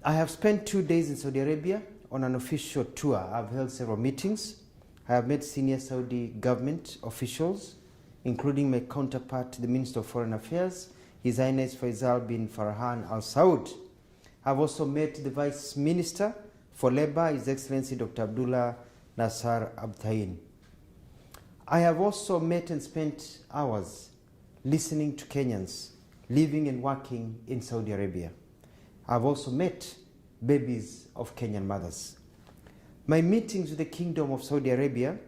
I have spent 2 days in Saudi Arabia on an official tour. I've held several meetings. I have met senior Saudi government officials, including my counterpart, the Minister of Foreign Affairs, His Highness Faisal bin Farhan Al Saud. I've also met the Vice Minister for Labour, His Excellency Dr. Abdullah Nasser Abtain. I have also met and spent hours listening to Kenyans living and working in Saudi Arabia. I've also met babies of Kenyan mothers. My meetings with the Kingdom of Saudi Arabia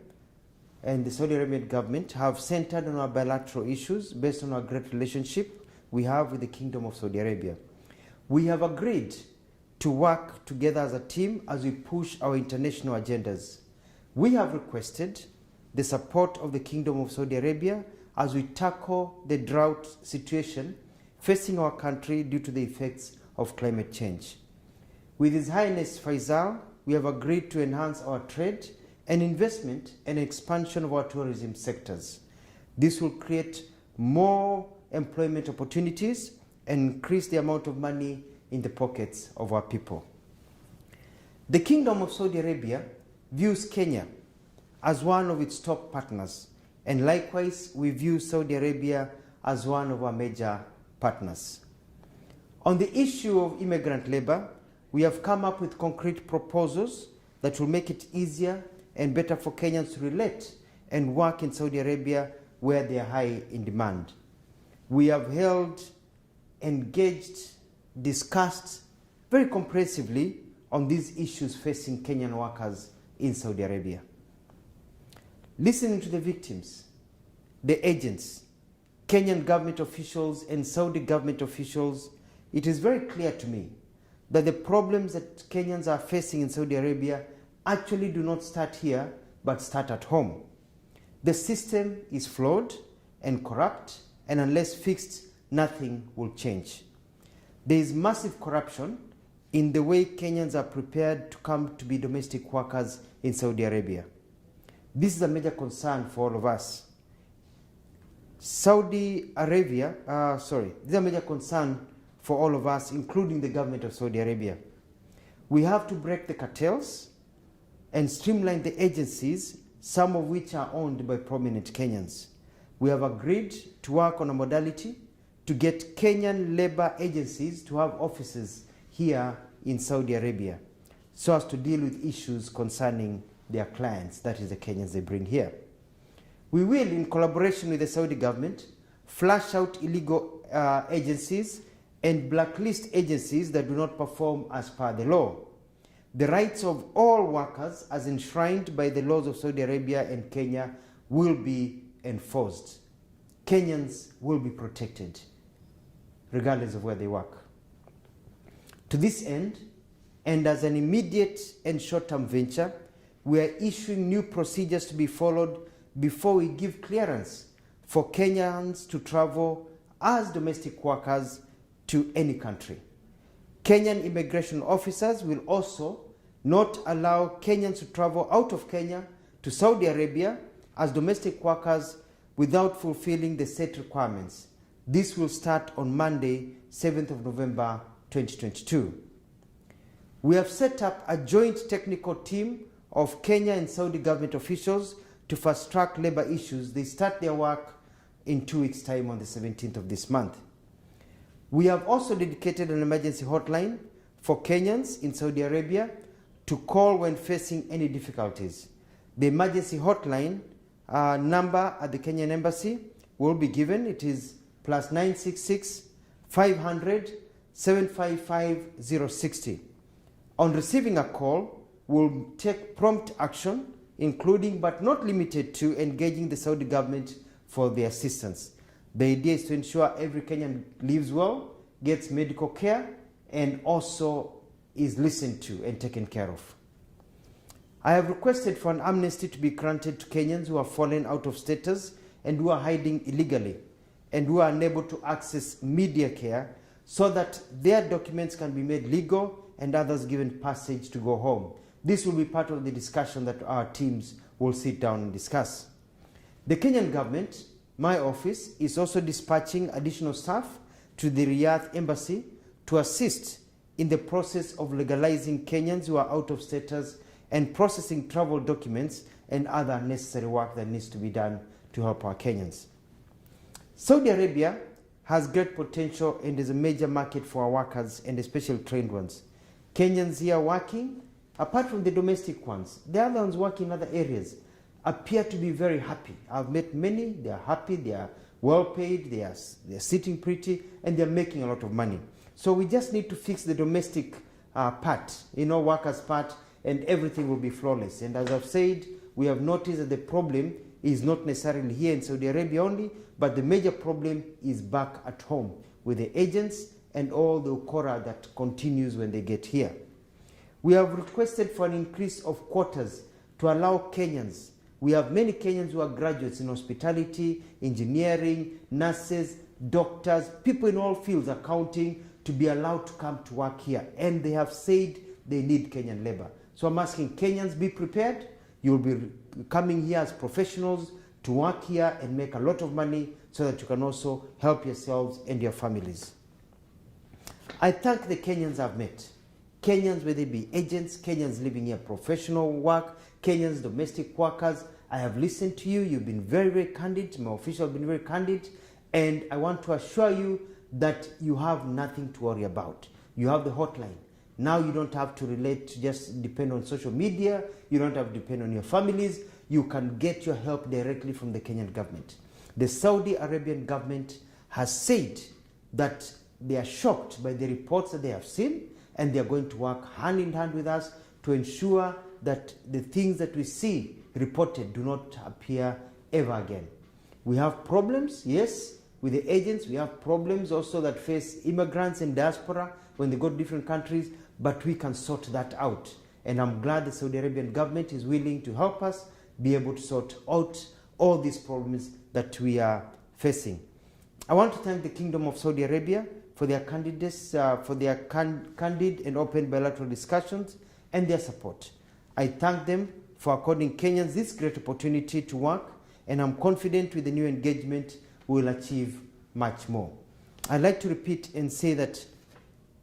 and the Saudi Arabian government have centered on our bilateral issues based on our great relationship we have with the Kingdom of Saudi Arabia. We have agreed to work together as a team as we push our international agendas. We have requested the support of the Kingdom of Saudi Arabia as we tackle the drought situation facing our country due to the effects of climate change. With His Highness Faisal, we have agreed to enhance our trade and investment and expansion of our tourism sectors. This will create more employment opportunities and increase the amount of money in the pockets of our people. The Kingdom of Saudi Arabia views Kenya as one of its top partners, and likewise we view Saudi Arabia as one of our major partners. On the issue of immigrant labor, we have come up with concrete proposals that will make it easier and better for Kenyans to relate and work in Saudi Arabia where they are high in demand. We have held, engaged, discussed very comprehensively on these issues facing Kenyan workers in Saudi Arabia. Listening to the victims, the agents, Kenyan government officials and Saudi government officials, it is very clear to me that the problems that Kenyans are facing in Saudi Arabia actually do not start here, but start at home. The system is flawed and corrupt, and unless fixed, nothing will change. There is massive corruption in the way Kenyans are prepared to come to be domestic workers in Saudi Arabia. This is a major concern for all of us. This is a major concern for all of us, including the government of Saudi Arabia. We have to break the cartels and streamline the agencies, some of which are owned by prominent Kenyans. We have agreed to work on a modality to get Kenyan labor agencies to have offices here in Saudi Arabia so as to deal with issues concerning their clients, that is the Kenyans they bring here. We will, in collaboration with the Saudi government, flush out illegal agencies and blacklist agencies that do not perform as per the law. The rights of all workers, as enshrined by the laws of Saudi Arabia and Kenya, will be enforced. Kenyans will be protected, regardless of where they work. To this end, and as an immediate and short-term venture, we are issuing new procedures to be followed before we give clearance for Kenyans to travel as domestic workers to any country. Kenyan immigration officers will also not allow Kenyans to travel out of Kenya to Saudi Arabia as domestic workers without fulfilling the set requirements. This will start on Monday, 7th of November, 2022. We have set up a joint technical team of Kenya and Saudi government officials to fast-track labor issues. They start their work in 2 weeks' time on the 17th of this month. We have also dedicated an emergency hotline for Kenyans in Saudi Arabia to call when facing any difficulties. The emergency hotline number at the Kenyan Embassy will be given. It is +966 500 755 060. On receiving a call, we'll take prompt action, including but not limited to engaging the Saudi government for the assistance. The idea is to ensure every Kenyan lives well, gets medical care, and also is listened to and taken care of. I have requested for an amnesty to be granted to Kenyans who have fallen out of status and who are hiding illegally and who are unable to access media care so that their documents can be made legal and others given passage to go home. This will be part of the discussion that our teams will sit down and discuss. The Kenyan government, my office, is also dispatching additional staff to the Riyadh embassy to assist in the process of legalizing Kenyans who are out of status and processing travel documents and other necessary work that needs to be done to help our Kenyans. Saudi Arabia has great potential and is a major market for our workers and especially trained ones. Kenyans here working, apart from the domestic ones, the other ones working in other areas, appear to be very happy. I've met many, they are happy, they are well paid, they're sitting pretty, and they're making a lot of money. So we just need to fix the domestic part, workers' part, and everything will be flawless. And as I've said, we have noticed that the problem is not necessarily here in Saudi Arabia only, but the major problem is back at home with the agents and all the ukora that continues when they get here. We have requested for an increase of quotas to allow Kenyans. We have many Kenyans who are graduates in hospitality, engineering, nurses, doctors, people in all fields, accounting, to be allowed to come to work here. And they have said they need Kenyan labor. So I'm asking Kenyans, be prepared. You'll be coming here as professionals to work here and make a lot of money so that you can also help yourselves and your families. I thank the Kenyans I've met. Kenyans, whether they be agents, Kenyans living here, professional work, Kenyans, domestic workers. I have listened to you. You've been very, very candid. My officials have been very candid. And I want to assure you that you have nothing to worry about. You have the hotline. Now you don't have to relate to just depend on social media. You don't have to depend on your families. You can get your help directly from the Kenyan government. The Saudi Arabian government has said that they are shocked by the reports that they have seen, and they are going to work hand in hand with us to ensure that the things that we see reported do not appear ever again. We have problems, yes, with the agents. We have problems also that face immigrants and diaspora when they go to different countries, but we can sort that out. And I'm glad the Saudi Arabian government is willing to help us be able to sort out all these problems that we are facing. I want to thank the Kingdom of Saudi Arabia for their candidates, for their candid and open bilateral discussions and their support. I thank them for according Kenyans this great opportunity to work, and I'm confident with the new engagement we will achieve much more. I'd like to repeat and say that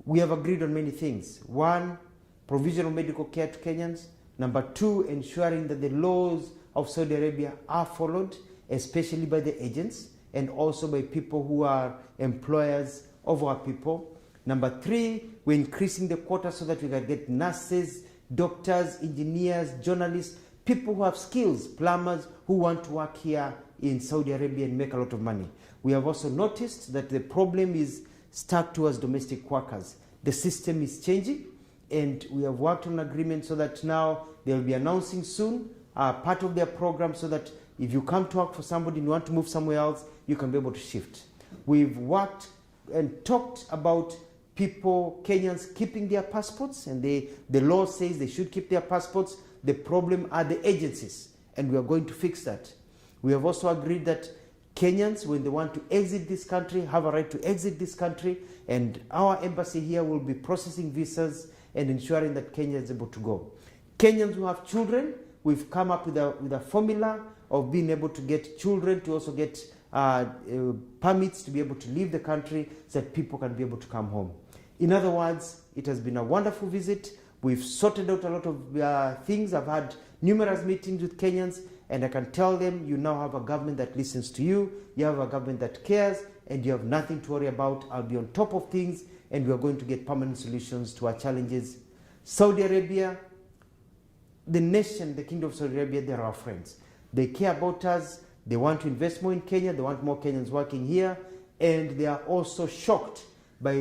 we have agreed on many things. One, provisional medical care to Kenyans. Number two, ensuring that the laws of Saudi Arabia are followed, especially by the agents and also by people who are employers of our people. Number three, we're increasing the quota so that we can get nurses, doctors, engineers, journalists, people who have skills, plumbers who want to work here in Saudi Arabia and make a lot of money. We have also noticed that the problem is stuck towards domestic workers. The system is changing, and we have worked on an agreement so that now they'll be announcing soon part of their program so that if you come to work for somebody and you want to move somewhere else, you can be able to shift. We've worked and talked about people, Kenyans, keeping their passports, and the law says they should keep their passports. The problem are the agencies, and we are going to fix that. We have also agreed that Kenyans, when they want to exit this country, have a right to exit this country, and our embassy here will be processing visas and ensuring that Kenya is able to go. Kenyans who have children, we've come up with a formula of being able to get children to also get permits to be able to leave the country so that people can be able to come home. In other words, it has been a wonderful visit. We've sorted out a lot of things. I've had numerous meetings with Kenyans, and I can tell them you now have a government that listens to you, you have a government that cares, and you have nothing to worry about. I'll be on top of things, and we are going to get permanent solutions to our challenges. Saudi Arabia, the nation, the Kingdom of Saudi Arabia, they're our friends. They care about us. They want to invest more in Kenya. They want more Kenyans working here. And they are also shocked by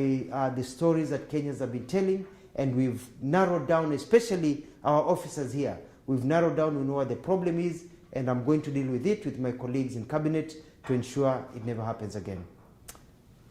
the stories that Kenyans have been telling. And we've narrowed down, especially our officers here. We've narrowed down, we know what the problem is, and I'm going to deal with it with my colleagues in cabinet to ensure it never happens again.